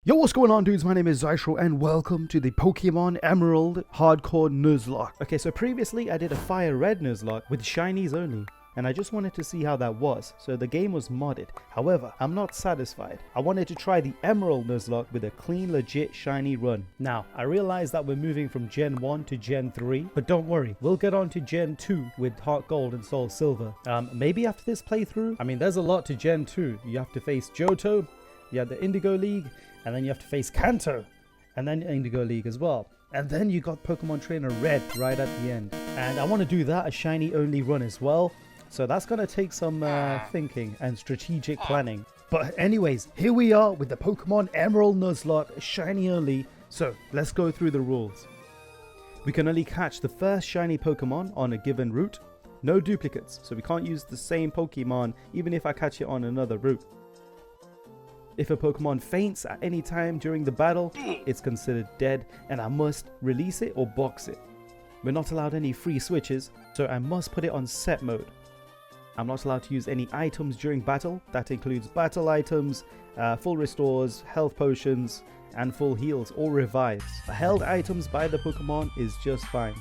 Yo, what's going on, dudes? My name is Zyshro and welcome to the Pokemon Emerald Hardcore Nuzlocke. Okay, so previously I did a Fire Red Nuzlocke with shinies only, and I just wanted to see how that was, so the game was modded. However, I'm not satisfied. I wanted to try the Emerald Nuzlocke with a clean, legit, shiny run. Now, I realize that we're moving from Gen 1 to Gen 3, but don't worry, we'll get on to Gen 2 with Heart Gold and Soul Silver. Maybe after this playthrough? I mean, there's a lot to Gen 2. You have to face Johto, you have the Indigo League, and then you have to face Kanto, and then Indigo League as well. And then you got Pokemon Trainer Red right at the end. And I want to do that a shiny only run as well. So that's going to take some thinking and strategic planning. But anyways, here we are with the Pokemon Emerald Nuzlocke shiny only. So let's go through the rules. We can only catch the first shiny Pokemon on a given route. No duplicates, so we can't use the same Pokemon even if I catch it on another route. If a Pokemon faints at any time during the battle, it's considered dead and I must release it or box it. We're not allowed any free switches, so I must put it on set mode. I'm not allowed to use any items during battle. That includes battle items, full restores, health potions, and full heals or revives. Held items by the Pokemon is just fine.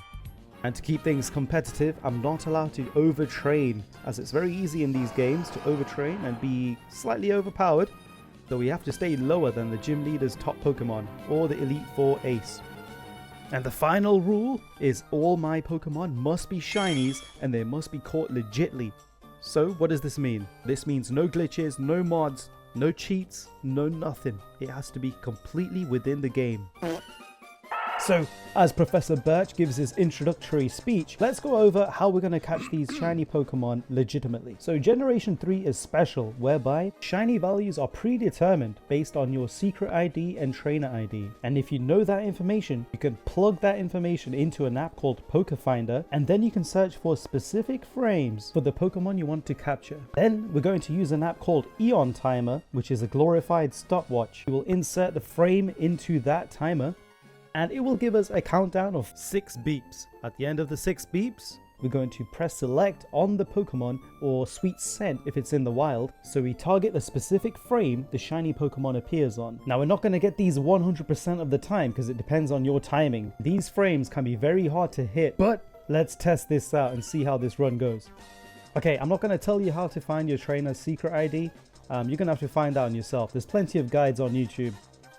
And to keep things competitive, I'm not allowed to overtrain, as it's very easy in these games to overtrain and be slightly overpowered. So we have to stay lower than the gym leader's top Pokemon or the Elite Four Ace. And the final rule is all my Pokemon must be shinies and they must be caught legitly. So what does this mean? This means no glitches, no mods, no cheats, no nothing. It has to be completely within the game. So, as Professor Birch gives his introductory speech, let's go over how we're going to catch these shiny Pokemon legitimately. So Generation 3 is special, whereby shiny values are predetermined based on your secret ID and trainer ID. And if you know that information, you can plug that information into an app called Pokefinder, and then you can search for specific frames for the Pokemon you want to capture. Then we're going to use an app called Eon Timer, which is a glorified stopwatch. We will insert the frame into that timer, and it will give us a countdown of 6 beeps. At the end of the 6 beeps, we're going to press select on the Pokemon or sweet scent if it's in the wild. So we target the specific frame the shiny Pokemon appears on. Now we're not going to get these 100% of the time because it depends on your timing. These frames can be very hard to hit, but let's test this out and see how this run goes. Okay, I'm not going to tell you how to find your trainer's secret ID. You're going to have to find out on yourself. There's plenty of guides on YouTube.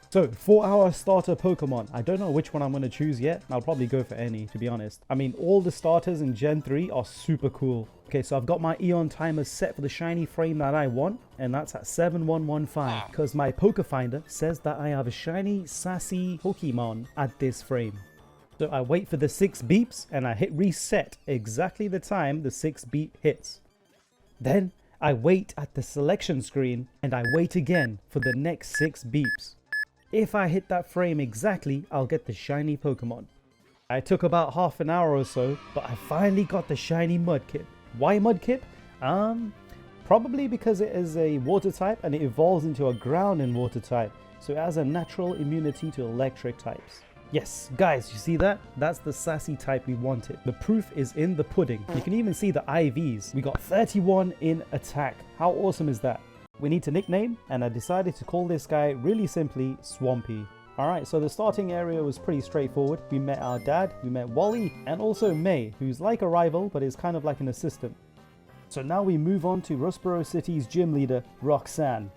So, for our starter Pokemon, I don't know which one I'm going to choose yet. I'll probably go for any, to be honest. I mean, all the starters in Gen 3 are super cool. Okay, so I've got my Eon Timer set for the shiny frame that I want, and that's at 7115, because my Pokefinder says that I have a shiny, sassy Pokemon at this frame. So I wait for the 6 beeps, and I hit reset exactly the time the 6 beep hits. Then, I wait at the selection screen, and I wait again for the next 6 beeps. If I hit that frame exactly, I'll get the shiny Pokemon. I took about half an hour or so, but I finally got the shiny Mudkip. Why Mudkip? Probably because it is a water type and it evolves into a ground and water type. So it has a natural immunity to electric types. Yes, guys, you see that? That's the sassy type we wanted. The proof is in the pudding. You can even see the IVs. We got 31 in attack. How awesome is that? We need to nickname, and I decided to call this guy really simply Swampy. Alright, so the starting area was pretty straightforward. We met our dad, we met Wally, and also May, who's like a rival, but is kind of like an assistant. So now we move on to Rustboro City's gym leader, Roxanne.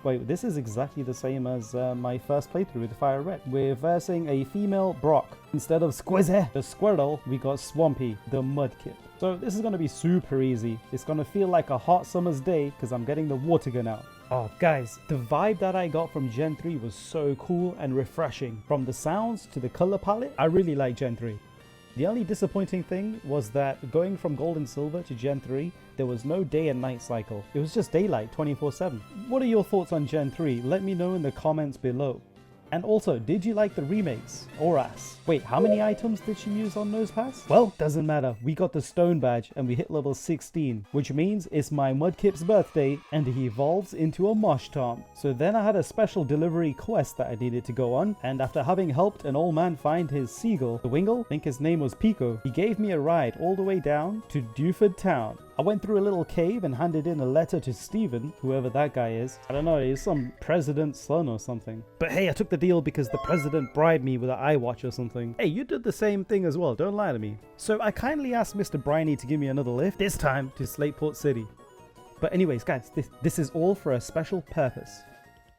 Wait, this is exactly the same as my first playthrough with Fire Red. We're versing a female Brock. Instead of Squizzy, the Squirtle, we got Swampy, the Mudkip. So this is going to be super easy. It's going to feel like a hot summer's day because I'm getting the water gun out. Oh guys, the vibe that I got from Gen 3 was so cool and refreshing. From the sounds to the color palette, I really like Gen 3. The only disappointing thing was that going from Gold and Silver to Gen 3, there was no day and night cycle. It was just daylight 24/7. What are your thoughts on Gen 3? Let me know in the comments below. And also, did you like the remakes? Or ass? Wait, how many items did she use on Nosepass? Well, doesn't matter. We got the stone badge and we hit level 16, which means it's my Mudkip's birthday and he evolves into a Moshtom. So then I had a special delivery quest that I needed to go on, and after having helped an old man find his seagull, the Wingle, I think his name was Pico, he gave me a ride all the way down to Dewford Town. I went through a little cave and handed in a letter to Steven, whoever that guy is. I don't know, he's some president's son or something. But hey, I took the deal because the president bribed me with an iWatch or something. Hey, you did the same thing as well, don't lie to me. So I kindly asked Mr. Briney to give me another lift, this time to Slateport City. But anyways, guys, this is all for a special purpose.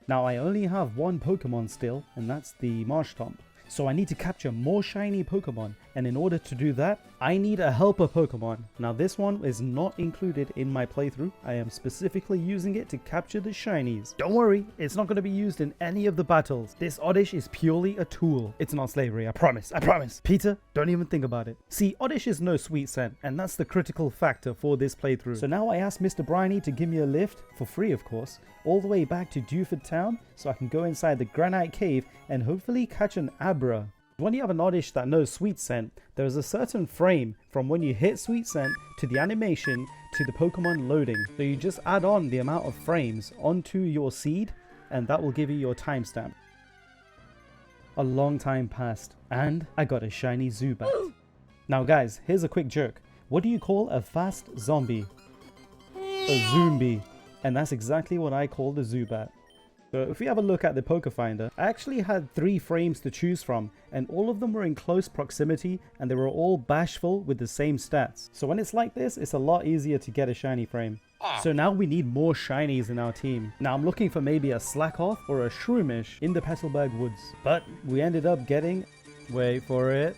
Now I only have one Pokemon still, and that's the Marshtomp. So I need to capture more shiny Pokemon, and in order to do that, I need a helper Pokemon. Now this one is not included in my playthrough. I am specifically using it to capture the shinies. Don't worry, it's not going to be used in any of the battles. This Oddish is purely a tool. It's not slavery, I promise, I promise. Peter, don't even think about it. See, Oddish is no sweet scent, and that's the critical factor for this playthrough. So now I asked Mr. Briney to give me a lift, for free of course, all the way back to Dewford Town, so I can go inside the Granite Cave and hopefully catch an Abra. When you have an Oddish that knows Sweet Scent, there is a certain frame from when you hit Sweet Scent to the animation to the Pokemon loading. So you just add on the amount of frames onto your seed, and that will give you your timestamp. A long time passed, and I got a shiny Zubat. Now guys, here's a quick joke. What do you call a fast zombie? A zombie. And that's exactly what I call the Zubat. So if we have a look at the Poke Finder, I actually had 3 frames to choose from, and all of them were in close proximity, and they were all bashful with the same stats. So when it's like this, it's a lot easier to get a shiny frame. So now we need more shinies in our team. Now I'm looking for maybe a Slackoth or a Shroomish in the Petalburg Woods. But we ended up getting, wait for it,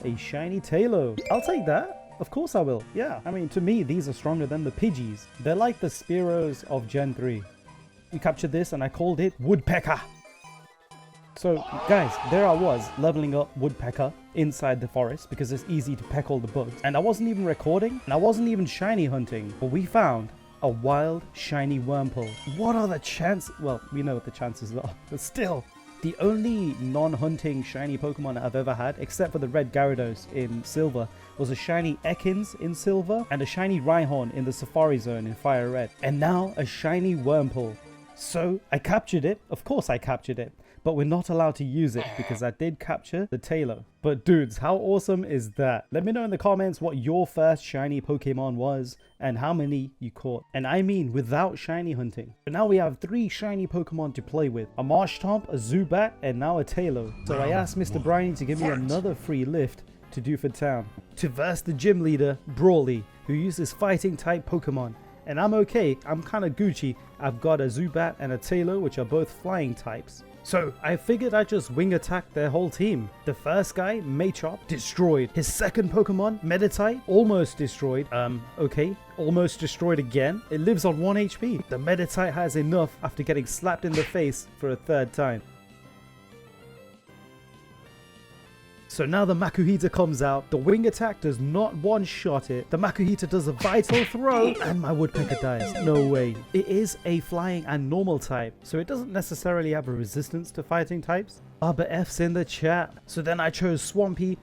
a shiny Tailo. I'll take that. Of course I will. Yeah, I mean, to me, these are stronger than the Pidgeys. They're like the Spearows of Gen 3. We captured this and I called it Woodpecker. So guys, there I was leveling up Woodpecker inside the forest because it's easy to peck all the bugs. And I wasn't even recording and I wasn't even shiny hunting, but we found a wild shiny Wurmple. What are the chances? Well, we know what the chances are, but still. The only non-hunting shiny Pokemon I've ever had, except for the red Gyarados in Silver, was a shiny Ekans in Silver and a shiny Rhyhorn in the Safari Zone in Fire Red. And now a shiny Wurmple. So I captured it. Of course I captured it. But we're not allowed to use it because I did capture the Tailo. But dudes, how awesome is that? Let me know in the comments what your first shiny Pokemon was and how many you caught. And I mean without shiny hunting. But now we have 3 shiny Pokemon to play with. A Marshtomp, a Zubat, and now a Tailo. So I asked Mr. Briney to give me another free lift to Dewford Town to verse the gym leader, Brawly, who uses fighting type Pokemon. And I'm okay, I'm kinda Gucci. I've got a Zubat and a Tailo, which are both flying types. So I figured I'd just wing attack their whole team. The first guy, Machop, destroyed. His second Pokemon, Meditite, almost destroyed. Okay, almost destroyed again. It lives on 1 HP. The Meditite has enough after getting slapped in the face for a 3rd time. So now the Makuhita comes out, the wing attack does not one-shot it, the Makuhita does a vital throw, and my Woodpecker dies. No way. It is a flying and normal type, so it doesn't necessarily have a resistance to fighting types. But F's in the chat. So then I chose Swampy,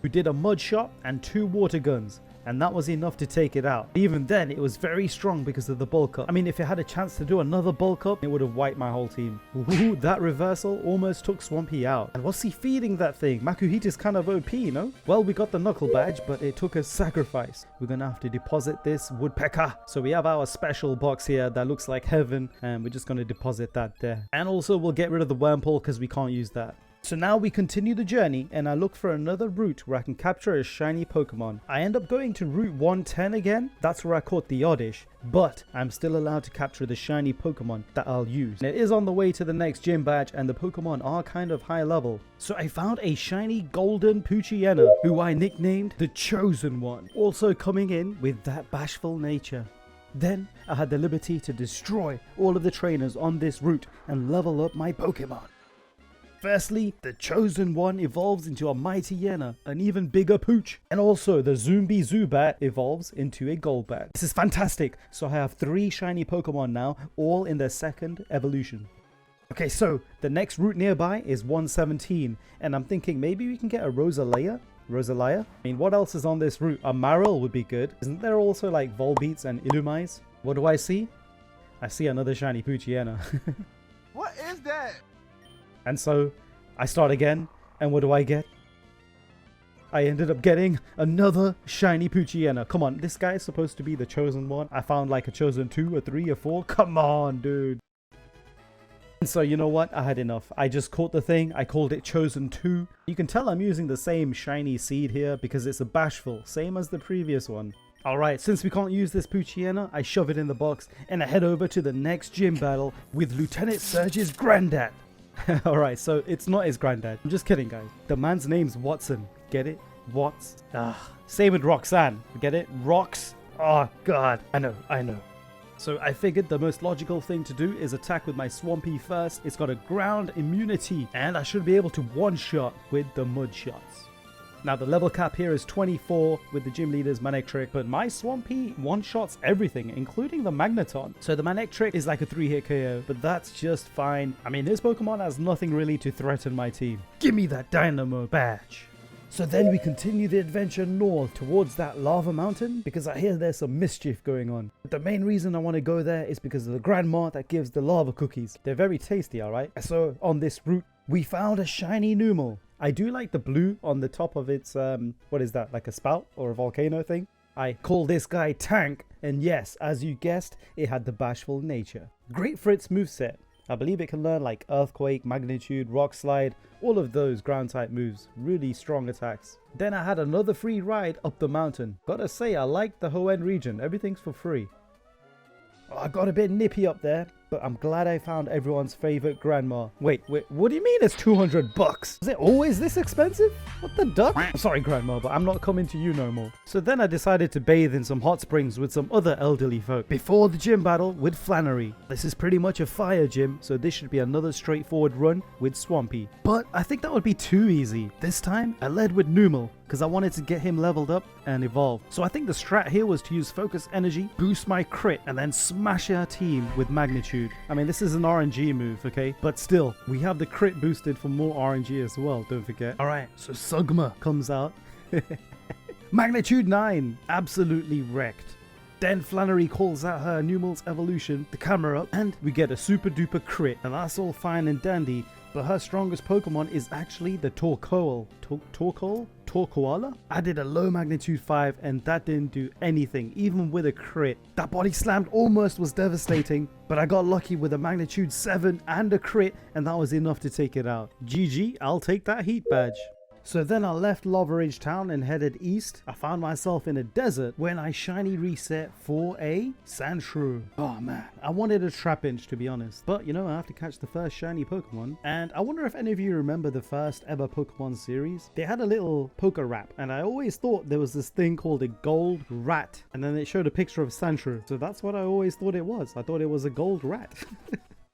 who did a mud shot and 2 water guns. And that was enough to take it out. Even then, it was very strong because of the bulk up. I mean, if it had a chance to do another bulk up, it would have wiped my whole team. Ooh, that reversal almost took Swampy out. And what's he feeding that thing? Makuhita's kind of OP, you know? Well, we got the Knuckle Badge, but it took a sacrifice. We're gonna have to deposit this Woodpecker. So we have our special box here that looks like heaven, and we're just gonna deposit that there. And also, we'll get rid of the Wurmple because we can't use that. So now we continue the journey and I look for another route where I can capture a shiny Pokemon. I end up going to Route 110 again. That's where I caught the Oddish, but I'm still allowed to capture the shiny Pokemon that I'll use. And it is on the way to the next gym badge and the Pokemon are kind of high level. So I found a shiny golden Poochyena, who I nicknamed the Chosen One, also coming in with that bashful nature. Then I had the liberty to destroy all of the trainers on this route and level up my Pokemon. Firstly, the Chosen One evolves into a Mightyena, an even bigger Pooch. And also, the Zombie Zubat evolves into a Golbat. This is fantastic. So I have 3 shiny Pokemon now, all in their 2nd evolution. Okay, so the next route nearby is 117. And I'm thinking maybe we can get a Rosalia? I mean, what else is on this route? A Marill would be good. Isn't there also like Volbeats and Illumais? What do I see? I see another shiny Poochyena. What is that? And so I start again, and what do I get? I ended up getting another shiny Poochyena. Come on, this guy is supposed to be the chosen one. I found like a chosen 2, a 3, a 4. Come on, dude. So you know what? I had enough. I just caught the thing. I called it chosen 2. You can tell I'm using the same shiny seed here because it's a bashful, same as the previous one. Alright, since we can't use this Poochyena, I shove it in the box and I head over to the next gym battle with Lieutenant Surge's granddad. Alright, so it's not his granddad. I'm just kidding, guys. The man's name's Watson. Get it? Watts. Same with Roxanne. Get it? Rox. Oh, God. I know. So I figured the most logical thing to do is attack with my Swampy first. It's got a ground immunity and I should be able to one-shot with the mud shots. Now the level cap here is 24 with the gym leader's Manectric, but my Swampy one-shots everything, including the Magneton. So the Manectric is like a 3-hit KO, but that's just fine. I mean, this Pokemon has nothing really to threaten my team. Give me that Dynamo badge. So then we continue the adventure north towards that lava mountain because I hear there's some mischief going on. But the main reason I want to go there is because of the grandma that gives the lava cookies. They're very tasty, alright? So on this route, we found a shiny Numel. I do like the blue on the top of its, what is that, like a spout or a volcano thing? I call this guy Tank, and yes, as you guessed, it had the bashful nature. Great for its moveset. I believe it can learn like Earthquake, Magnitude, Rock Slide, all of those ground type moves. Really strong attacks. Then I had another free ride up the mountain. Gotta say, I like the Hoenn region. Everything's for free. I got a bit nippy up there, but I'm glad I found everyone's favorite grandma. Wait, what do you mean it's 200 bucks? Is it always this expensive? What the duck? I'm sorry, grandma, but I'm not coming to you no more. So then I decided to bathe in some hot springs with some other elderly folk before the gym battle with Flannery. This is pretty much a fire gym, so this should be another straightforward run with Swampy. But I think that would be too easy. This time, I led with Numel, because I wanted to get him leveled up and evolve. So I think the strat here was to use focus energy, boost my crit, and then smash our team with magnitude. I mean, this is an RNG move, okay? But still, we have the crit boosted for more RNG as well, don't forget. Alright, so Sugma comes out. Magnitude 9, absolutely wrecked. Then Flannery calls out her Numel's evolution, the camera up, and we get a super duper crit. And that's all fine and dandy, but her strongest Pokemon is actually the Torkoal. Torkoala? I did a low magnitude 5 and that didn't do anything, even with a crit. That body slammed almost was devastating, but I got lucky with a magnitude 7 and a crit, and that was enough to take it out. GG, I'll take that heat badge. So then I left Lava Ridge Town and headed east. I found myself in a desert when I shiny reset for a Sandshrew. Oh man, I wanted a Trapinch to be honest. But you know, I have to catch the first shiny Pokemon. And I wonder if any of you remember the first ever Pokemon series. They had a little poker rap, and I always thought there was this thing called a gold rat. And then it showed a picture of Sandshrew. So that's what I always thought it was. I thought it was a gold rat.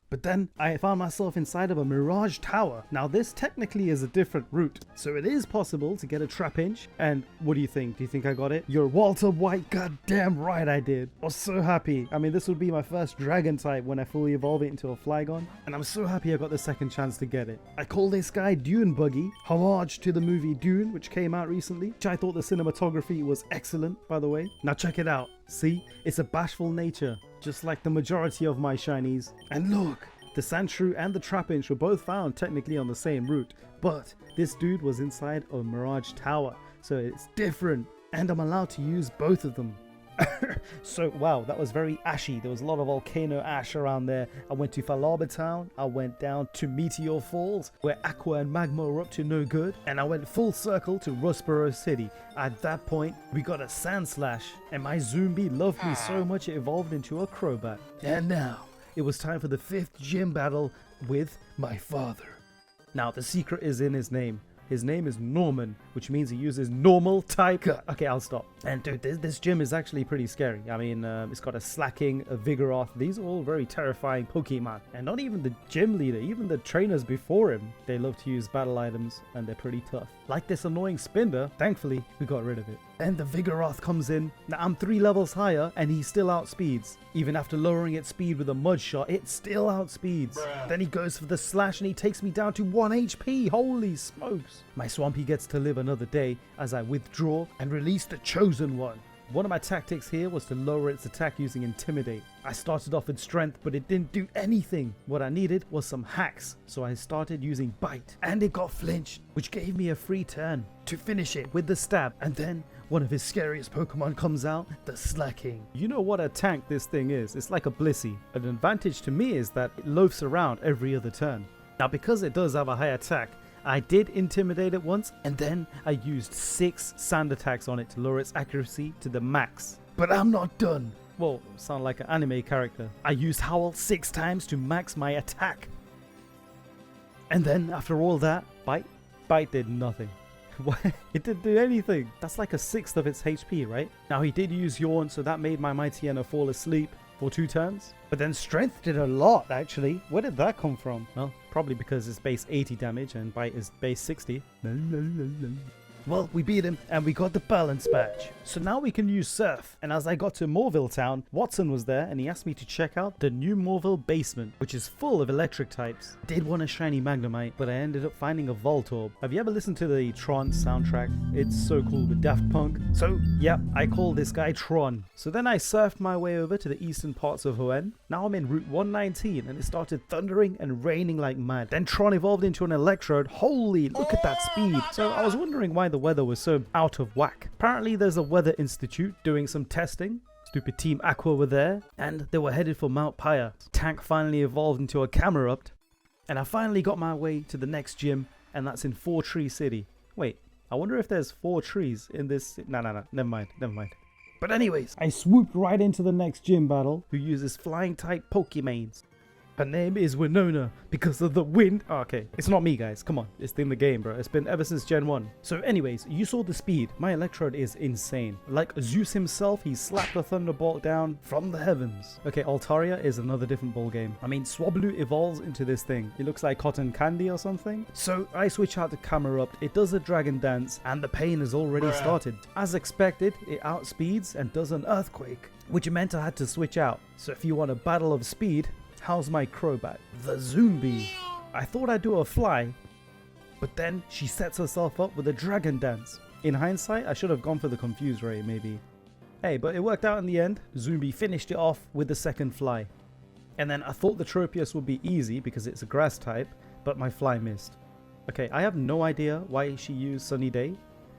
But then I found myself inside of a Mirage Tower. Now this technically is a different route, so it is possible to get a Trapinch. And what do you think? Do you think I got it? You're Walter White, goddamn right I did. I was so happy. I mean, this would be my first dragon type when I fully evolve it into a Flygon. And I'm so happy I got the second chance to get it. I call this guy Dune Buggy, homage to the movie Dune, which came out recently, which I thought the cinematography was excellent, by the way. Now check it out. See, it's a bashful nature, just like the majority of my shinies. And look, the Sandshrew and the Trapinch were both found technically on the same route, but this dude was inside a Mirage Tower, so it's different, and I'm allowed to use both of them. So wow, that was very ashy. There was a lot of volcano ash around there. I went to Falaba Town, I went down to Meteor Falls where Aqua and Magma were up to no good, and I went full circle to Rustboro City. At that point we got a Sandslash, and my Zombie loved me so much it evolved into a Crobat. And now it was time for the 5th gym battle with my father. Now the secret is in his name. His name is Norman, which means he uses normal type. Okay, I'll stop. And dude, this gym is actually pretty scary. I mean, it's got a Slacking, a Vigoroth. These are all very terrifying Pokemon. And not even the gym leader, even the trainers before him, they love to use battle items and they're pretty tough. Like this annoying Spinder, thankfully we got rid of it. Then the Vigoroth comes in. Now I'm 3 levels higher and he still outspeeds. Even after lowering its speed with a mud shot, it still outspeeds. Then he goes for the slash and he takes me down to 1 HP. Holy smokes. My Swampy gets to live another day as I withdraw and release the chosen one. One of my tactics here was to lower its attack using Intimidate. I started off with Strength, but it didn't do anything. What I needed was some hacks, so I started using Bite, and it got flinched, which gave me a free turn to finish it with the Stab. And then one of his scariest Pokemon comes out, the Slacking. You know what a tank this thing is? It's like a Blissey. An advantage to me is that it loafs around every other turn. Now because it does have a high attack, I did Intimidate it once, and then I used 6 sand attacks on it to lower its accuracy to the max. But I'm not done. Whoa, sound like an anime character. I used Howl 6 times to max my attack. And then after all that, Bite did nothing. It didn't do anything. That's like a sixth of its HP, right? Now he did use Yawn, so that made my Mightyena fall asleep for 2 turns. But then Strength did a lot, actually. Where did that come from? Well, probably because it's base 80 damage and Bite is base 60. Well, we beat him and we got the balance badge. So now we can use Surf. And as I got to Morville Town, Watson was there and he asked me to check out the new Morville basement, which is full of electric types. I did want a shiny Magnemite, but I ended up finding a Voltorb. Have you ever listened to the Tron soundtrack? It's so cool with Daft Punk. So yeah, I call this guy Tron. So then I surfed my way over to the eastern parts of Hoenn. Now I'm in Route 119 and it started thundering and raining like mad. Then Tron evolved into an Electrode. Holy, look at that speed. So I was wondering why the weather was so out of whack. Apparently there's a weather institute doing some testing. Stupid Team Aqua were there and they were headed for Mount Pyre. Tank finally evolved into a Camerupt and I finally got my way to the next gym, and that's in 4 Tree City. Wait, I wonder if there's 4 trees in this. No, never mind. But anyways, I swooped right into the next gym battle, who uses flying type Pokemains. Her name is Winona because of the wind. Oh, okay, it's not me, guys. Come on, it's in the game, bro. It's been ever since Gen 1. So anyways, you saw the speed. My Electrode is insane. Like Zeus himself, he slapped a Thunderbolt down from the heavens. Okay, Altaria is another different ball game. I mean, Swablu evolves into this thing. It looks like cotton candy or something. So I switch out to Camerupt. It does a Dragon Dance, and the pain has already started. As expected, it outspeeds and does an Earthquake, which meant I had to switch out. So if you want a battle of speed, how's my Crobat? The Zombie. I thought I'd do a Fly, but then she sets herself up with a Dragon Dance. In hindsight, I should have gone for the Confuse Ray, maybe. Hey, but it worked out in the end. Zombie finished it off with the second Fly. And then I thought the Tropius would be easy because it's a grass type, but my Fly missed. Okay, I have no idea why she used Sunny Day.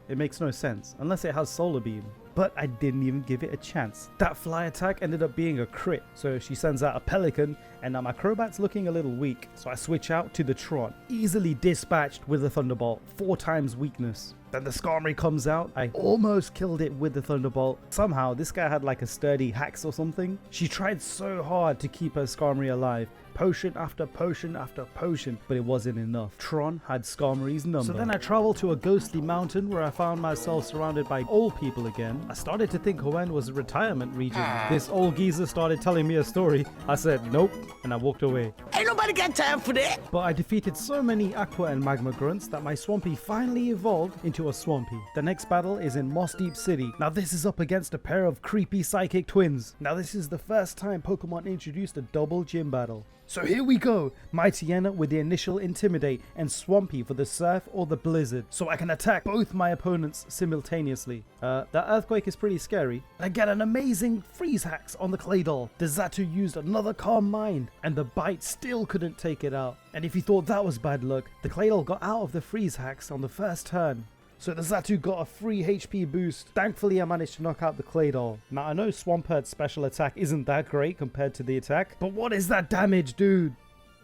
It makes no sense, unless it has Solar Beam. But I didn't even give it a chance. That Fly attack ended up being a crit, so she sends out a Pelican, and now my Crobat's looking a little weak, so I switch out to the Tron. Easily dispatched with the Thunderbolt, 4 times weakness. Then the Skarmory comes out. I almost killed it with the Thunderbolt. Somehow, this guy had like a sturdy Hax or something. She tried so hard to keep her Skarmory alive. Potion after potion after potion, but it wasn't enough. Tron had Skarmory's number. So then I traveled to a ghostly mountain where I found myself surrounded by old people again. I started to think Hoenn was a retirement region. This old geezer started telling me a story. I said nope, and I walked away. Ain't nobody got time for that. But I defeated so many Aqua and Magma Grunts that my Swampy finally evolved into a Swampy. The next battle is in Moss Deep City. Now this is up against a pair of creepy psychic twins. Now this is the first time Pokemon introduced a double gym battle. So here we go, Mightyena with the initial Intimidate and Swampy for the Surf or the Blizzard, so I can attack both my opponents simultaneously. That Earthquake is pretty scary. I get an amazing Freeze Hacks on the Claydol. The Xatu used another Calm Mind, and the Bite still couldn't take it out. And if you thought that was bad luck, the Claydol got out of the Freeze Hacks on the first turn. So the Xatu got a free HP boost. Thankfully I managed to knock out the Claydol. Now I know Swampert's special attack isn't that great compared to the attack, but what is that damage, dude?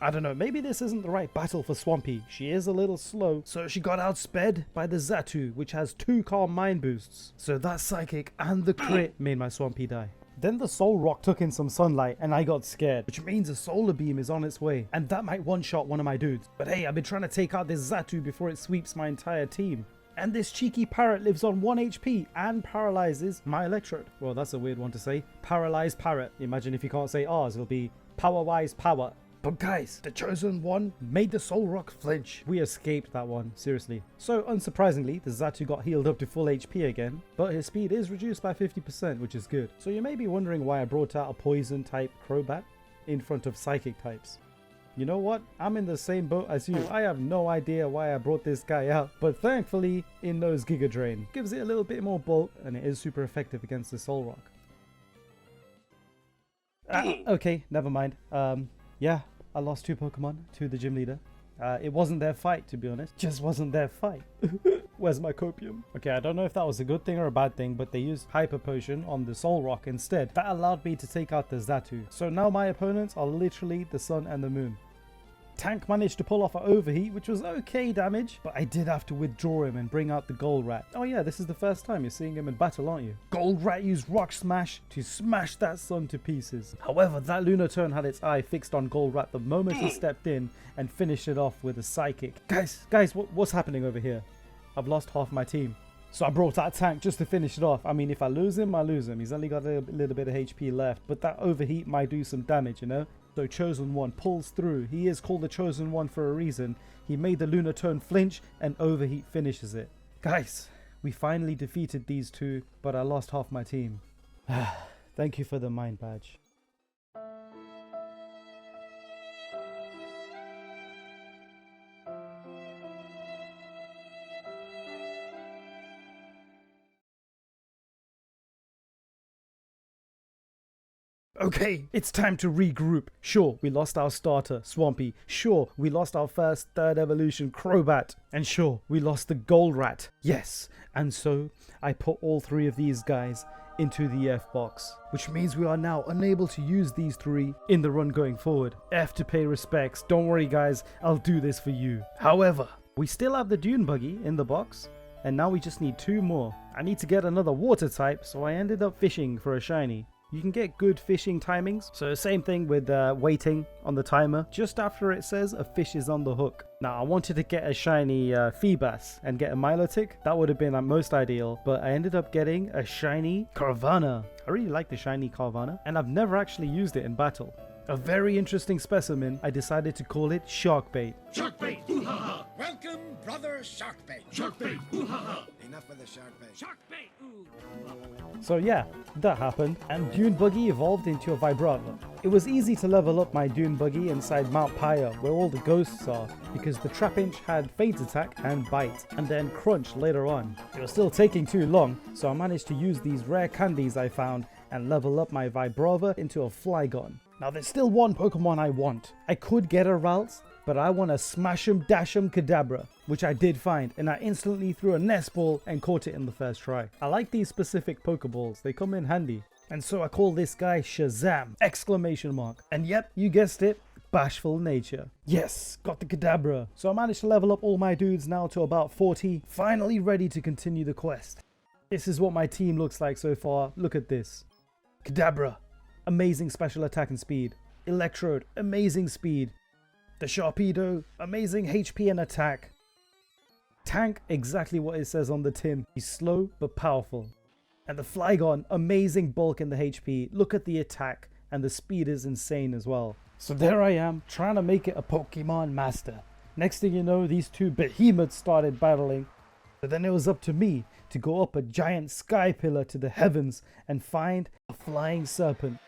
I don't know, maybe this isn't the right battle for Swampy. She is a little slow, so she got outsped by the Xatu, which has 2 Calm Mind boosts. So that Psychic and the crit made my Swampy die. Then the Soul Rock took in some sunlight and I got scared, which means a Solar Beam is on its way, and that might one-shot one of my dudes. But hey, I've been trying to take out this Xatu before it sweeps my entire team. And this cheeky parrot lives on 1 HP and paralyzes my Electrode. Well, that's a weird one to say. Paralyzed parrot. Imagine if you can't say ours, it'll be power-wise power. But guys, the chosen one made the Soul Rock flinch. We escaped that one, seriously. So unsurprisingly, the Xatu got healed up to full HP again, but his speed is reduced by 50%, which is good. So you may be wondering why I brought out a poison type Crobat in front of psychic types. You know what? I'm in the same boat as you. I have no idea why I brought this guy out, but thankfully it knows Giga Drain. Gives it a little bit more bulk, and it is super effective against the Solrock. Okay, never mind. Yeah, I lost 2 Pokemon to the gym leader. It wasn't their fight, to be honest. Just wasn't their fight. Where's my copium? Okay, I don't know if that was a good thing or a bad thing, but they used Hyper Potion on the Solrock instead. That allowed me to take out the Xatu. So now my opponents are literally the Sun and the Moon. Tank managed to pull off an overheat, which was okay damage, but I did have to withdraw him and bring out the Golrat. Oh yeah, this is the first time you're seeing him in battle, aren't you? Golrat used Rock Smash to smash that Sun to pieces. However, that Lunatone had its eye fixed on Golrat the moment he stepped in and finished it off with a Psychic. Guys, what's happening over here? I've lost half my team. So I brought that tank just to finish it off. I mean, if I lose him, I lose him. He's only got a little bit of HP left, but that overheat might do some damage, you know? So Chosen One pulls through. He is called the Chosen One for a reason. He made the Lunatone flinch and overheat finishes it. Guys, we finally defeated these two, but I lost half my team. Thank you for the mind badge. Okay, it's time to regroup. Sure, we lost our starter, Swampy. Sure, we lost our first 3rd evolution, Crobat. And sure, we lost the Golrat. Yes, and so I put all 3 of these guys into the F box, which means we are now unable to use these 3 in the run going forward. F to pay respects. Don't worry guys, I'll do this for you. However, we still have the Dune Buggy in the box, and now we just need 2 more. I need to get another water type, so I ended up fishing for a shiny. You can get good fishing timings, so same thing with waiting on the timer just after it says a fish is on the hook. Now I wanted to get a shiny Feebas and get a Milotic. That would have been most ideal, but I ended up getting a shiny Carvana. I really like the shiny Carvana, and I've never actually used it in battle. A very interesting specimen. I decided to call it Sharkbait. Sharkbait! Ooh-ha-ha! Welcome, brother Sharkbait! Sharkbait! Ooh-ha-ha! Enough with the Sharkbait! Sharkbait! Ooh! So yeah, that happened, and Dune Buggy evolved into a Vibrava. It was easy to level up my Dune Buggy inside Mount Pyre, where all the ghosts are, because the Trapinch had Feint Attack and Bite, and then Crunch later on. It was still taking too long, so I managed to use these rare candies I found and level up my Vibrava into a Flygon. Now there's still one Pokemon I want. I could get a Ralts, but I want a Smash'em Dash'em Kadabra, which I did find, and I instantly threw a nest ball and caught it in the first try. I like these specific Pokeballs, they come in handy. And so I call this guy Shazam! Exclamation mark. And yep, you guessed it, Bashful Nature. Yes, got the Kadabra. So I managed to level up all my dudes now to about 40, finally ready to continue the quest. This is what my team looks like so far, look at this. Kadabra, amazing special attack and speed. Electrode, amazing speed. The Sharpedo, amazing HP and attack. Tank, exactly what it says on the tin. He's slow but powerful. And the Flygon, amazing bulk in the HP. Look at the attack, and the speed is insane as well. So there I am, trying to make it a Pokemon master. Next thing you know, these 2 behemoths started battling. But then it was up to me to go up a giant sky pillar to the heavens and find a flying serpent.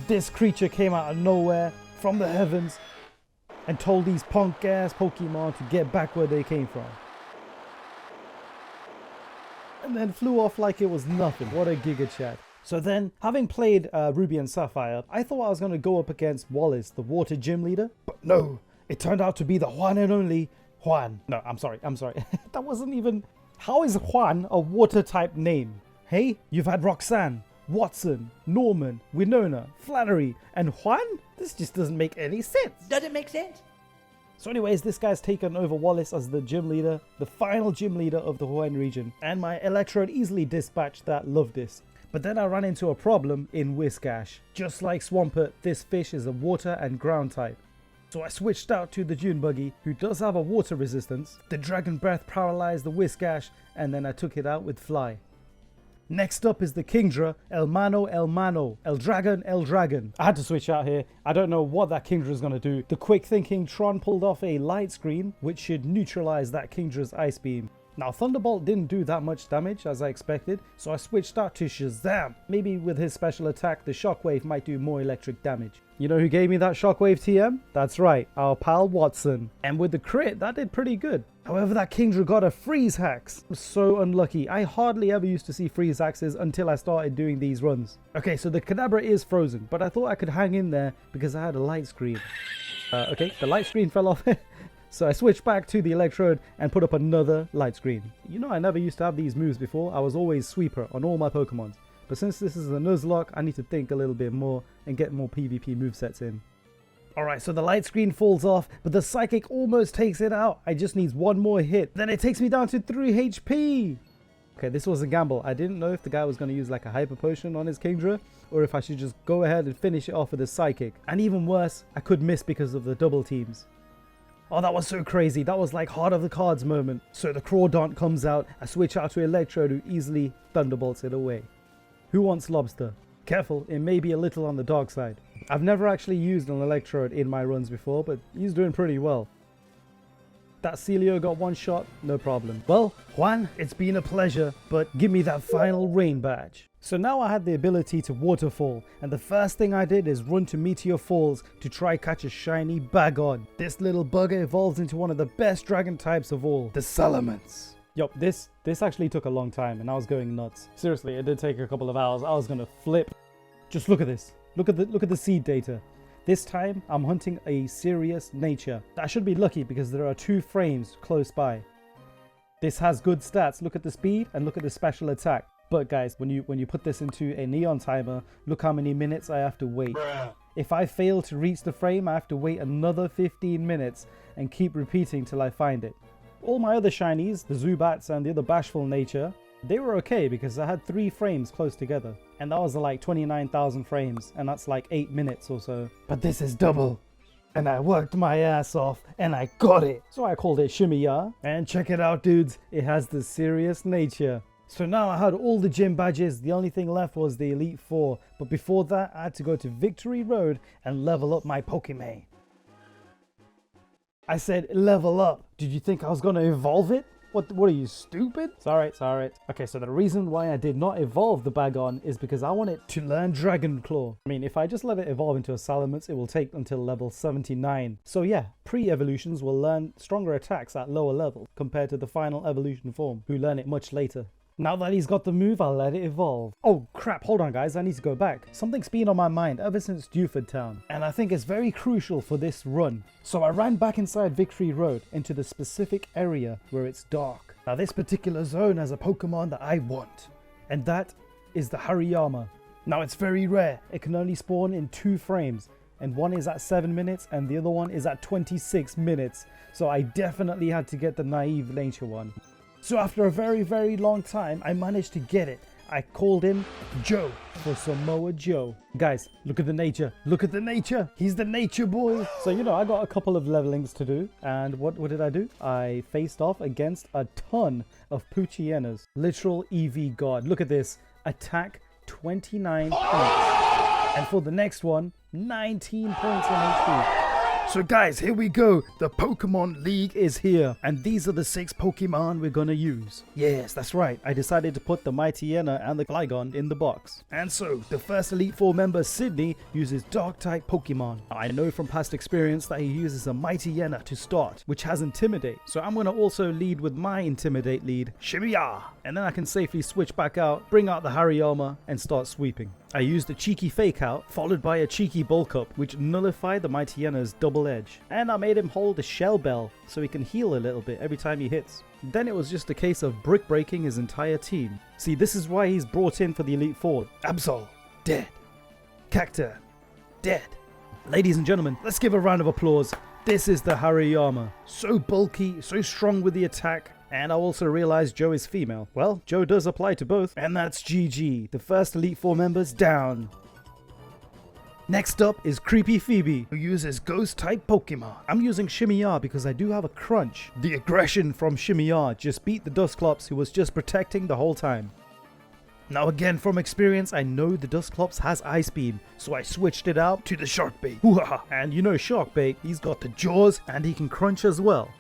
This creature came out of nowhere, from the heavens, and told these punk ass Pokemon to get back where they came from. And then flew off like it was nothing. What a Giga Chat. So then, having played Ruby and Sapphire, I thought I was going to go up against Wallace, the water gym leader. But no, it turned out to be the one and only Juan. No, I'm sorry. That wasn't even... How is Juan a water type name? Hey, you've had Roxanne, Watson, Norman, Winona, Flannery, and Juan? This just doesn't make any sense. Does it make sense? So anyways, this guy's taken over Wallace as the gym leader, the final gym leader of the Hawaiian region, and my Electrode easily dispatched that Lovedis. But then I ran into a problem in Whiskash. Just like Swampert, this fish is a water and ground type. So I switched out to the Dune Buggy, who does have a water resistance. The Dragon Breath paralyzed the Whiskash, and then I took it out with Fly. Next up is the Kingdra, El Mano, El Dragon. I had to switch out here. I don't know what that Kingdra is going to do. The quick thinking Tron pulled off a light screen, which should neutralize that Kingdra's ice beam. Now Thunderbolt didn't do that much damage as I expected, so I switched out to Shazam. Maybe with his special attack, the Shockwave might do more electric damage. You know who gave me that Shockwave TM? That's right, our pal Watson. And with the crit, that did pretty good. However, that Kingdra got a freeze hacks. I'm so unlucky. I hardly ever used to see freeze axes until I started doing these runs. Okay, so the Kadabra is frozen, but I thought I could hang in there because I had a light screen. Okay, the light screen fell off. So I switched back to the Electrode and put up another light screen. You know, I never used to have these moves before. I was always Sweeper on all my Pokemons. But since this is a Nuzlocke, I need to think a little bit more and get more PvP movesets in. Alright, so the light screen falls off, but the Psychic almost takes it out. I just need one more hit. Then it takes me down to 3 HP. Okay, this was a gamble. I didn't know if the guy was going to use like a Hyper Potion on his Kingdra, or if I should just go ahead and finish it off with a Psychic. And even worse, I could miss because of the double teams. Oh, that was so crazy. That was like heart of the cards moment. So the Crawdont comes out. I switch out to Electrode, who easily thunderbolts it away. Who wants Lobster? Careful, it may be a little on the dark side. I've never actually used an Electrode in my runs before, but he's doing pretty well. That Celio got one shot, no problem. Well, Juan, it's been a pleasure, but give me that final rain badge. So now I had the ability to waterfall, and the first thing I did is run to Meteor Falls to try catch a shiny Bagon. This little bugger evolves into one of the best dragon types of all, the Salamence. Yup, this actually took a long time and I was going nuts. Seriously, it did take a couple of hours. I was gonna flip. Just look at this. Look at the seed data. This time I'm hunting a serious nature. I should be lucky because there are 2 frames close by. This has good stats. Look at the speed and look at the special attack. But guys, when you put this into a neon timer, look how many minutes I have to wait. Bruh. If I fail to reach the frame, I have to wait another 15 minutes and keep repeating till I find it. All my other shinies, the Zubats and the other Bashful Nature, they were okay because I had 3 frames close together. And that was like 29,000 frames, and that's like 8 minutes or so. But this is double. And I worked my ass off, and I got it. So I called it Shimiya. And check it out, dudes. It has the serious nature. So now I had all the gym badges. The only thing left was the Elite Four. But before that, I had to go to Victory Road and level up my Pokemon. I said level up. Did you think I was going to evolve it? What are you, stupid? It's alright. Okay, so the reason why I did not evolve the Bagon is because I want it to learn Dragon Claw. I mean, if I just let it evolve into a Salamence, it will take until level 79. So yeah, pre-evolutions will learn stronger attacks at lower level compared to the final evolution form, who learn it much later. Now that he's got the move, I'll let it evolve. Oh crap, hold on guys, I need to go back. Something's been on my mind ever since Dewford Town, and I think it's very crucial for this run. So I ran back inside Victory Road into the specific area where it's dark. Now this particular zone has a Pokemon that I want, and that is the Hariyama. Now it's very rare, it can only spawn in 2 frames, and one is at 7 minutes and the other one is at 26 minutes. So I definitely had to get the naive nature one. So after a very, very long time, I managed to get it. I called him Joe for Samoa Joe. Guys, look at the nature. Look at the nature. He's the nature boy. So, you know, I got a couple of levelings to do. And what did I do? I faced off against a ton of Poochyenas. Literal EV god. Look at this. Attack 29 points. And for the next one, 19 points in HP. So guys, here we go. The Pokemon League is here. And these are the 6 Pokemon we're gonna use. Yes, that's right. I decided to put the Mightyena and the Gligon in the box. And so, the first Elite Four member, Sydney, uses Dark-type Pokemon. I know from past experience that he uses a Mightyena to start, which has Intimidate. So I'm gonna also lead with my Intimidate lead, Shimiya. And then I can safely switch back out, bring out the Hariyama, and start sweeping. I used a cheeky fake out, followed by a cheeky bulk up, which nullified the Mightyena's double edge. And I made him hold a shell bell, so he can heal a little bit every time he hits. Then it was just a case of brick breaking his entire team. See, this is why he's brought in for the Elite Four. Absol, dead. Cacturne, dead. Ladies and gentlemen, let's give a round of applause. This is the Hariyama. So bulky, so strong with the attack. And I also realized Joe is female. Well, Joe does apply to both. And that's GG. The first Elite Four members down. Next up is Creepy Phoebe, who uses Ghost-type Pokemon. I'm using Shimiya because I do have a crunch. The aggression from Shimiya just beat the Dusclops, who was just protecting the whole time. Now again, from experience, I know the Dusclops has Ice Beam, so I switched it out to the Shark Bait. Hoo-ha-ha. And you know Shark Bait, he's got the jaws and he can crunch as well.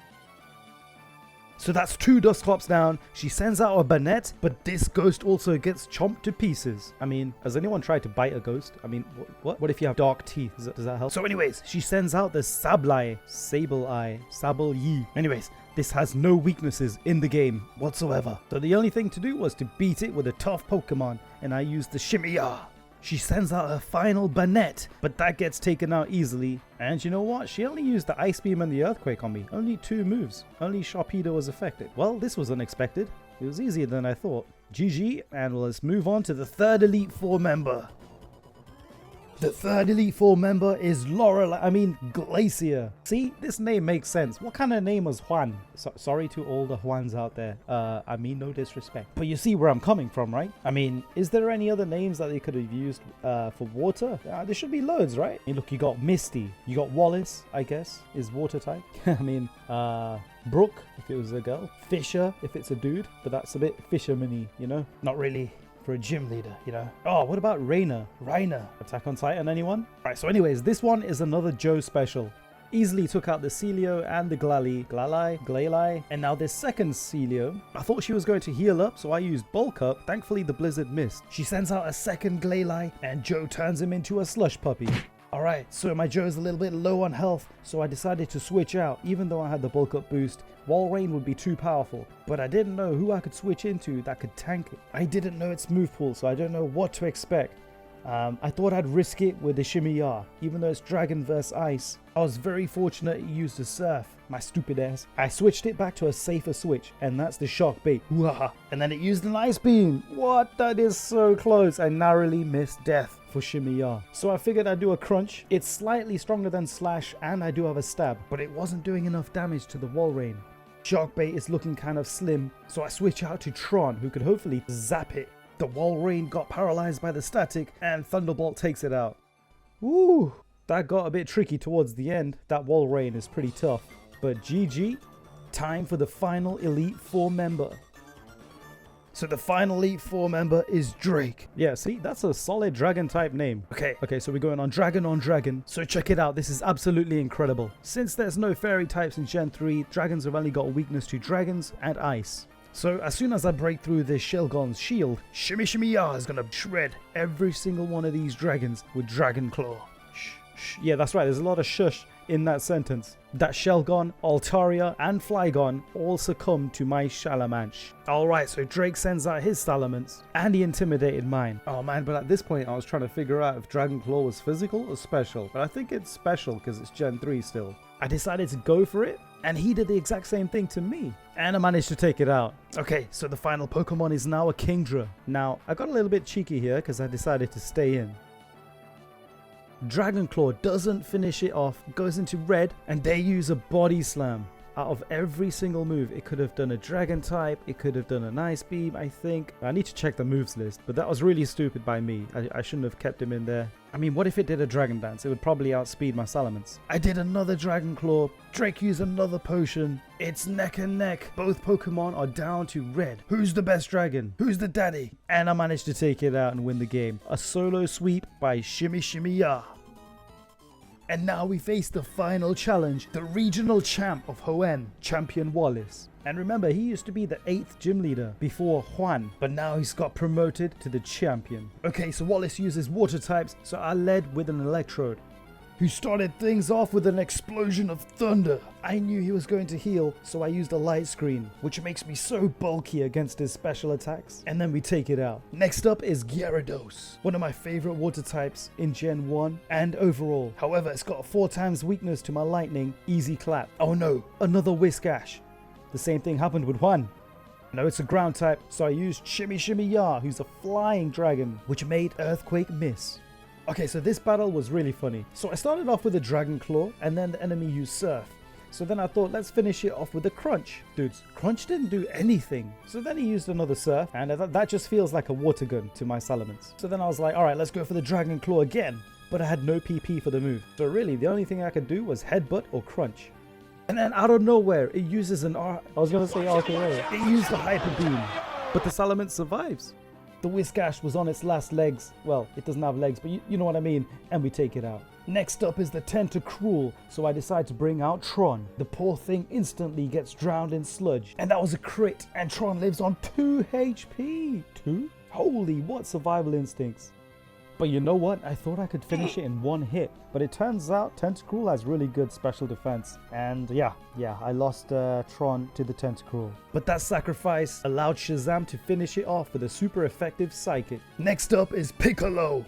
So that's 2 Dusclops down. She sends out a Banette, but this ghost also gets chomped to pieces. I mean, has anyone tried to bite a ghost? I mean, what? What if you have dark teeth? Does that help? So anyways, she sends out the Sableye. Sableye. Anyways, this has no weaknesses in the game whatsoever. So the only thing to do was to beat it with a tough Pokemon, and I used the Shimmy-Ya. She sends out her final Banette, but that gets taken out easily. And you know what? She only used the Ice Beam and the Earthquake on me. Only 2 moves. Only Sharpedo was affected. Well, this was unexpected. It was easier than I thought. GG, and let's move on to the 3rd Elite Four member. The 3rd Elite Four member is Glacier. See, this name makes sense. What kind of name was Juan? Sorry to all the Juans out there. I mean no disrespect. But you see where I'm coming from, right? I mean, is there any other names that they could have used for water? There should be loads, right? I mean, look, you got Misty. You got Wallace, I guess, is water type. I mean, Brooke, if it was a girl. Fisher, if it's a dude. But that's a bit fisherman-y, you know? Not really for a gym leader, you know. Oh, what about Rainer? Attack on Titan, anyone? Alright, so anyways, this one is another Joe special. Easily took out the Celio and the Glalie, and now this second Celio. I thought she was going to heal up, so I used Bulk Up. Thankfully, the Blizzard missed. She sends out a second Glalie, and Joe turns him into a slush puppy. Alright, so my Joe's a little bit low on health, so I decided to switch out. Even though I had the Bulk Up boost, Walrein would be too powerful, but I didn't know who I could switch into that could tank it. I didn't know its move pool, so I don't know what to expect. I thought I'd risk it with the Shimmy-Ya, even though it's Dragon vs Ice. I was very fortunate it used the Surf, my stupid ass. I switched it back to a safer switch, and that's the Shark Bait. And then it used an Ice Beam. What? That is so close. I narrowly missed death for Shimmy-Ya. So I figured I'd do a Crunch. It's slightly stronger than Slash, and I do have a Stab, but it wasn't doing enough damage to the Walrein. Shark Bait is looking kind of slim, so I switch out to Tron, who could hopefully zap it. The Walrein got paralyzed by the static, and Thunderbolt takes it out. Woo! That got a bit tricky towards the end. That Walrein is pretty tough. But GG, time for the final Elite Four member. So the final Elite Four member is Drake. Yeah, see, that's a solid dragon type name. Okay, so we're going on dragon. So check it out, this is absolutely incredible. Since there's no fairy types in Gen 3, dragons have only got a weakness to dragons and ice. So as soon as I break through this Shelgon's shield, Shimmy-Ya is gonna shred every single one of these dragons with Dragon Claw. Shh. Yeah, that's right, there's a lot of shush in that sentence. That Shelgon, Altaria, and Flygon all succumb to my Shalamanche. Alright, so Drake sends out his Salamence, and he intimidated mine. Oh man, but at this point I was trying to figure out if Dragon Claw was physical or special. But I think it's special because it's Gen 3 still. I decided to go for it, and he did the exact same thing to me. And I managed to take it out. Okay, so the final Pokemon is now a Kingdra. Now, I got a little bit cheeky here because I decided to stay in. Dragon Claw doesn't finish it off, goes into red, and they use a Body Slam. Out of every single move, it could have done a Dragon type, it could have done an Ice Beam, I think. I need to check the moves list, but that was really stupid by me. I shouldn't have kept him in there. I mean, what if it did a Dragon Dance? It would probably outspeed my Salamence. I did another Dragon Claw. Drake used another potion. It's neck and neck. Both Pokemon are down to red. Who's the best dragon? Who's the daddy? And I managed to take it out and win the game. A solo sweep by Shimmy-Ya. And now we face the final challenge, the regional champ of Hoenn, Champion Wallace. And remember, he used to be the 8th gym leader before Juan, but now he's got promoted to the champion. Okay, so Wallace uses water types, so I led with an Electrode, who started things off with an explosion of thunder. I knew he was going to heal, so I used a light screen, which makes me so bulky against his special attacks. And then we take it out. Next up is Gyarados, one of my favorite water types in Gen 1 and overall. However, it's got a 4 times weakness to my lightning, easy clap. Oh no, another Whiskash. The same thing happened with Juan. No, it's a ground type, so I used Shimmy-Ya, who's a flying dragon, which made Earthquake miss. Okay, so this battle was really funny. So I started off with a Dragon Claw, and then the enemy used Surf. So then I thought, let's finish it off with a Crunch. Dudes, Crunch didn't do anything. So then he used another Surf, and that just feels like a water gun to my Salamence. So then I was like, alright, let's go for the Dragon Claw again. But I had no PP for the move. So really, the only thing I could do was Headbutt or Crunch. And then out of nowhere, it uses an I was gonna say RKO. It used the Hyper Beam, but the Salamence survives. The Whiscash was on its last legs. Well, it doesn't have legs, but you know what I mean. And we take it out. Next up is the Tentacruel, so I decide to bring out Tron. The poor thing instantly gets drowned in sludge, and that was a crit, and Tron lives on 2 HP. 2? Holy, what survival instincts. But you know what? I thought I could finish it in one hit, but it turns out Tentacruel has really good special defense. And yeah, I lost Tron to the Tentacruel. But that sacrifice allowed Shazam to finish it off with a super effective Psychic. Next up is Ludicolo.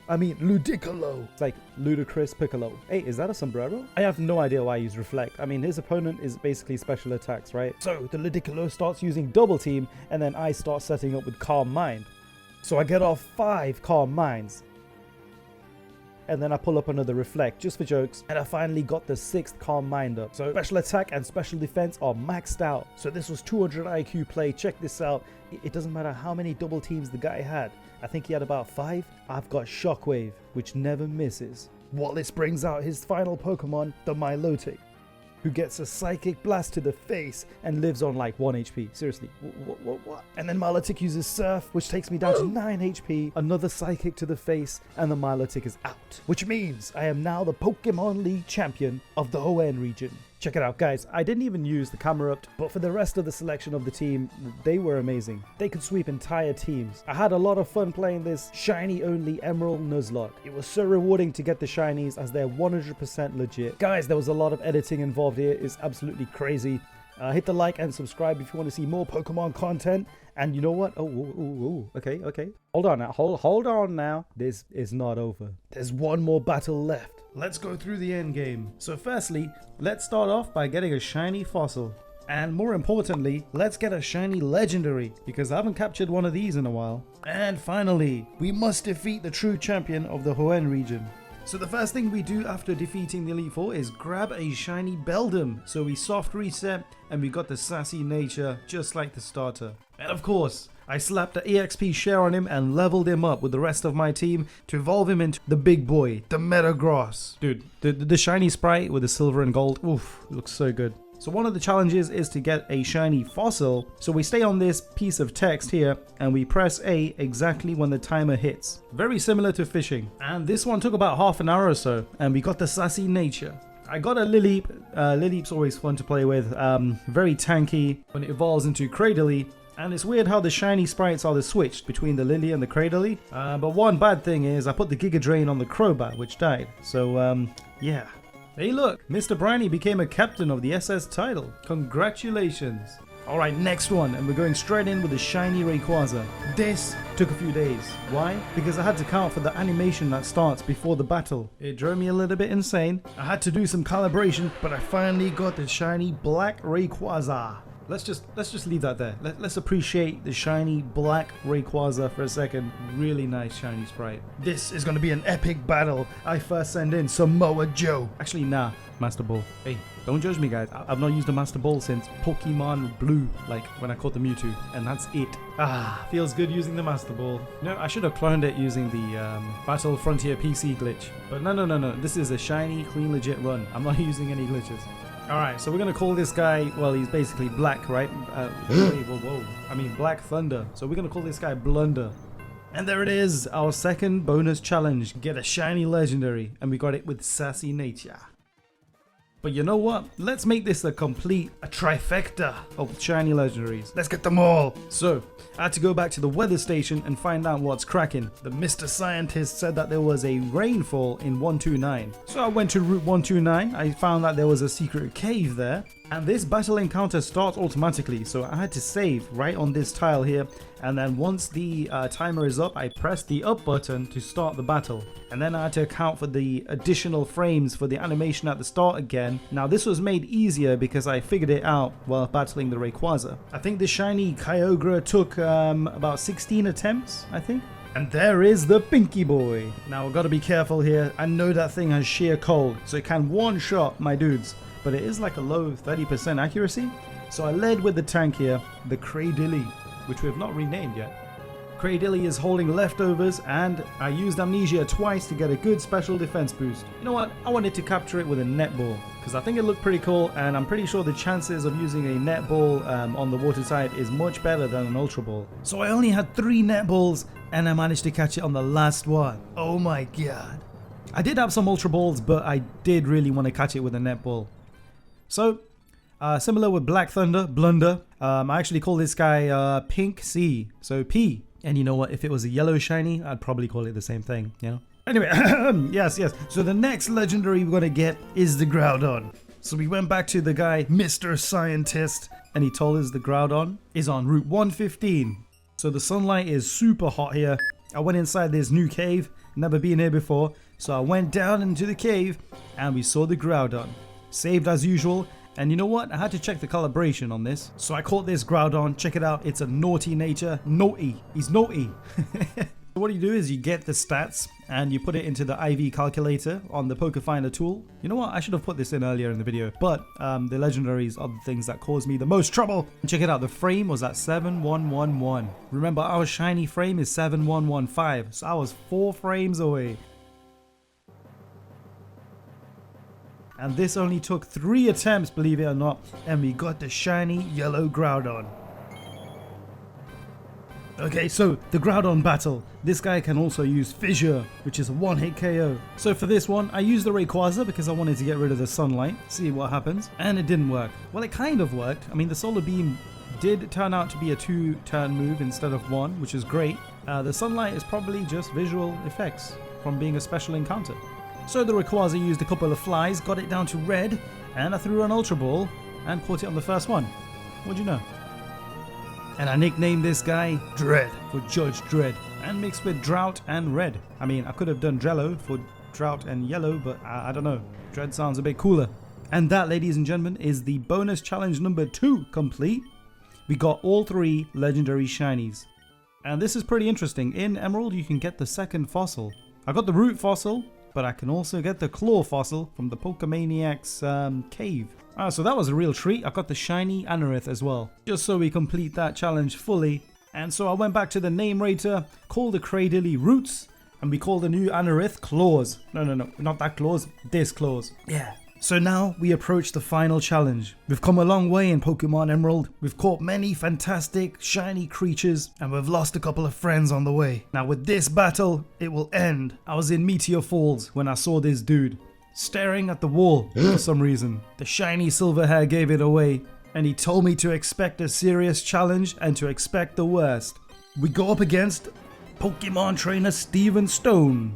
It's like Ludicrous Piccolo. Hey, is that a sombrero? I have no idea why I use Reflect. I mean, his opponent is basically special attacks, right? So the Ludicolo starts using Double Team, and then I start setting up with Calm Mind. So I get off 5 Calm Minds. And then I pull up another Reflect just for jokes, and I finally got the 6th Calm Mind up. So special attack and special defense are maxed out. So this was 200 IQ play. Check this out. It doesn't matter how many double teams the guy had. I think he had about 5. I've got Shockwave, which never misses. Wallace brings out his final Pokemon, the Milotic, who gets a Psychic Blast to the face and lives on like 1 HP. Seriously, what? And then Milotic uses Surf, which takes me down to 9 HP, another Psychic to the face, and the Milotic is out. Which means I am now the Pokemon League champion of the Hoenn region. Check it out, guys. I didn't even use the camera up, but for the rest of the selection of the team, they were amazing. They could sweep entire teams. I had a lot of fun playing this shiny-only Emerald Nuzlocke. It was so rewarding to get the shinies as they're 100% legit. Guys, there was a lot of editing involved here. It's absolutely crazy. Hit the like and subscribe if you want to see more Pokemon content. And you know what? Okay. Hold on now. Hold on now. This is not over. There's one more battle left. Let's go through the end game. So firstly, let's start off by getting a shiny fossil. And more importantly, let's get a shiny legendary, because I haven't captured one of these in a while. And finally, we must defeat the true champion of the Hoenn region. So the first thing we do after defeating the Elite Four is grab a shiny Beldum. So we soft reset and we got the sassy nature just like the starter. And of course, I slapped the EXP share on him and leveled him up with the rest of my team to evolve him into the big boy, the Metagross. Dude, the shiny sprite with the silver and gold, oof, looks so good. So one of the challenges is to get a shiny fossil. So we stay on this piece of text here and we press A exactly when the timer hits. Very similar to fishing. And this one took about half an hour or so and we got the sassy nature. I got a Lileep. Lileep's always fun to play with. Very tanky when it evolves into Cradily. And it's weird how the shiny sprites are the switch between the Lily and the Cradily. But one bad thing is I put the Giga Drain on the Crobat, which died. So yeah. Hey look, Mr. Briny became a captain of the SS title. Congratulations. Alright, next one, and we're going straight in with the shiny Rayquaza. This took a few days. Why? Because I had to count for the animation that starts before the battle. It drove me a little bit insane. I had to do some calibration, but I finally got the shiny black Rayquaza. Let's just leave that there. Let's appreciate the shiny black Rayquaza for a second. Really nice shiny sprite. This is going to be an epic battle. I first send in Samoa Joe. Actually, nah, Master Ball. Hey, don't judge me, guys. I've not used a Master Ball since Pokemon Blue, like when I caught the Mewtwo, and that's it. Feels good using the Master Ball. No, I should have cloned it using the Battle Frontier PC glitch. But no. This is a shiny, clean, legit run. I'm not using any glitches. Alright, so we're going to call this guy, well, he's basically black, right? Whoa. I mean, Black Thunder. So we're going to call this guy Blunder. And there it is, our second bonus challenge. Get a shiny legendary. And we got it with Sassy Nature. But you know what? Let's make this a trifecta of shiny legendaries. Let's get them all. So, I had to go back to the weather station and find out what's cracking. The Mr. Scientist said that there was a rainfall in 129. So I went to Route 129. I found that there was a secret cave there. And this battle encounter starts automatically, so I had to save right on this tile here. And then once the timer is up, I press the up button to start the battle. And then I had to account for the additional frames for the animation at the start again. Now this was made easier because I figured it out while battling the Rayquaza. I think the shiny Kyogre took about 16 attempts, I think. And there is the Pinky Boy. Now I've got to be careful here. I know that thing has sheer cold, so it can one-shot my dudes. But it is like a low 30% accuracy. So I led with the tank here, the Cradily, which we have not renamed yet. Cradily is holding leftovers, and I used Amnesia twice to get a good special defense boost. You know what? I wanted to capture it with a netball, because I think it looked pretty cool, and I'm pretty sure the chances of using a netball on the water side is much better than an ultra ball. So I only had 3 netballs, and I managed to catch it on the last one. Oh my god. I did have some ultra balls, but I did really want to catch it with a netball. So, similar with Black Thunder, Blunder, I actually call this guy Pink C, so P. And you know what, if it was a yellow shiny, I'd probably call it the same thing, you know? Anyway, yes. So the next legendary we're gonna get is the Groudon. So we went back to the guy, Mr. Scientist, and he told us the Groudon is on Route 115. So the sunlight is super hot here. I went inside this new cave, never been here before. So I went down into the cave and we saw the Groudon. Saved as usual. And you know what? I had to check the calibration on this. So I caught this Groudon. Check it out. It's a naughty nature. Naughty. He's naughty. What you do is you get the stats and you put it into the IV calculator on the Poker Finder tool. You know what? I should have put this in earlier in the video, but the legendaries are the things that cause me the most trouble. Check it out. The frame was at 7111. Remember, our shiny frame is 7115, so I was 4 frames away. And this only took 3 attempts, believe it or not, and we got the shiny yellow Groudon. Okay, so the Groudon battle. This guy can also use Fissure, which is a 1-hit KO. So for this one, I used the Rayquaza because I wanted to get rid of the sunlight, see what happens, and it didn't work. Well, it kind of worked. I mean, the Solar Beam did turn out to be a 2-turn move instead of 1, which is great. The sunlight is probably just visual effects from being a special encounter. So the Rayquaza used a couple of flies, got it down to red, and I threw an Ultra Ball and caught it on the first one. What'd you know? And I nicknamed this guy Dread for Judge Dread, and mixed with Drought and Red. I mean, I could have done Jello for Drought and Yellow, but I don't know. Dread sounds a bit cooler. And that, ladies and gentlemen, is the bonus challenge number 2 complete. We got all 3 legendary shinies. And this is pretty interesting. In Emerald, you can get the second fossil. I got the root fossil, but I can also get the claw fossil from the Pokemaniac's cave. So that was a real treat. I got the shiny Anorith as well, just so we complete that challenge fully. And so I went back to the name rater, called the Cradily Roots, and we called the new Anorith Claws. No, not that claws, this claws. Yeah. So now we approach the final challenge. We've come a long way in Pokemon Emerald. We've caught many fantastic, shiny creatures, and we've lost a couple of friends on the way. Now with this battle, it will end. I was in Meteor Falls when I saw this dude staring at the wall for some reason. The shiny silver hair gave it away, and he told me to expect a serious challenge and to expect the worst. We go up against Pokemon trainer Steven Stone,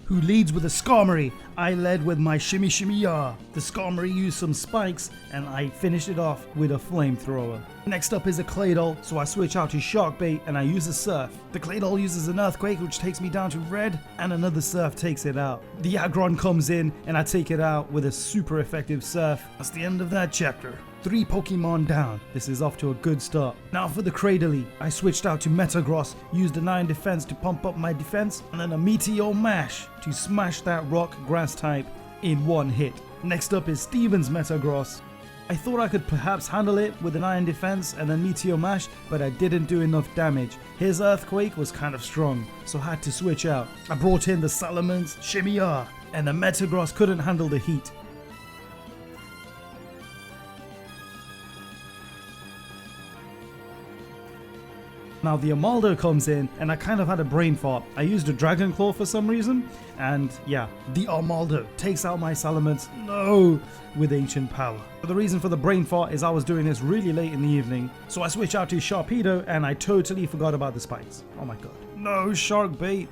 who leads with a Skarmory. I led with my Shimmy Shimmy Ya. The Skarmory used some spikes and I finished it off with a flamethrower. Next up is a Claydol, so I switch out to Shark Bait and I use a Surf. The Claydol uses an Earthquake, which takes me down to red, and another Surf takes it out. The Aggron comes in and I take it out with a super effective Surf. That's the end of that chapter. 3 Pokemon down. This is off to a good start. Now for the Cradily, I switched out to Metagross, used a 9 defense to pump up my defense, and then a Meteor Mash to smash that rock grass type in 1 hit. Next up is Steven's Metagross. I thought I could perhaps handle it with an Iron Defense and then Meteor Mash, but I didn't do enough damage. His Earthquake was kind of strong, so I had to switch out. I brought in the Salaman's Shimmy Ya, and the Metagross couldn't handle the heat. Now the Amaldo comes in and I kind of had a brain fart. I used a Dragon Claw for some reason, and yeah, the Amaldo takes out my Salamence, no, with Ancient Power. But the reason for the brain fart is I was doing this really late in the evening, so I switch out to Sharpedo and I totally forgot about the spikes. Oh my god. No, Shark Bait.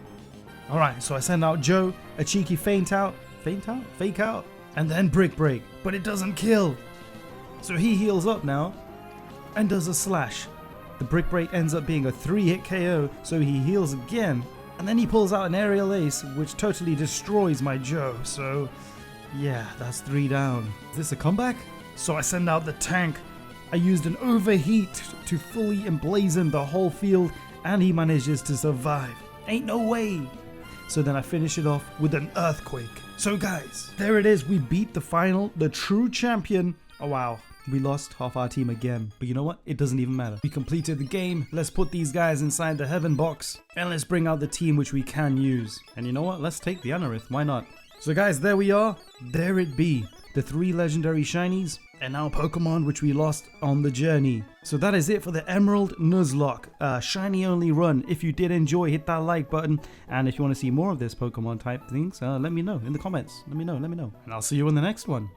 Alright, so I send out Joe, a cheeky Fake Out, and then Brick Break, but it doesn't kill. So he heals up now and does a Slash. The Brick Break ends up being a 3-hit KO, so he heals again, and then he pulls out an Aerial Ace, which totally destroys my Joe, so yeah, that's 3 down. Is this a comeback? So I send out the Tank. I used an Overheat to fully emblazon the whole field, and he manages to survive. Ain't no way! So then I finish it off with an Earthquake. So guys, there it is, we beat the final, the true champion. Oh wow. We lost half our team again, but you know what? It doesn't even matter. We completed the game. Let's put these guys inside the heaven box and let's bring out the team which we can use. And you know what? Let's take the Anorith. Why not? So guys, there we are. There it be. The 3 legendary shinies. and now Pokemon which we lost on the journey. So that is it for the Emerald Nuzlocke, shiny only run. If you did enjoy, hit that like button, and if you want to see more of this Pokemon type things, let me know in the comments. Let me know, and I'll see you in the next one.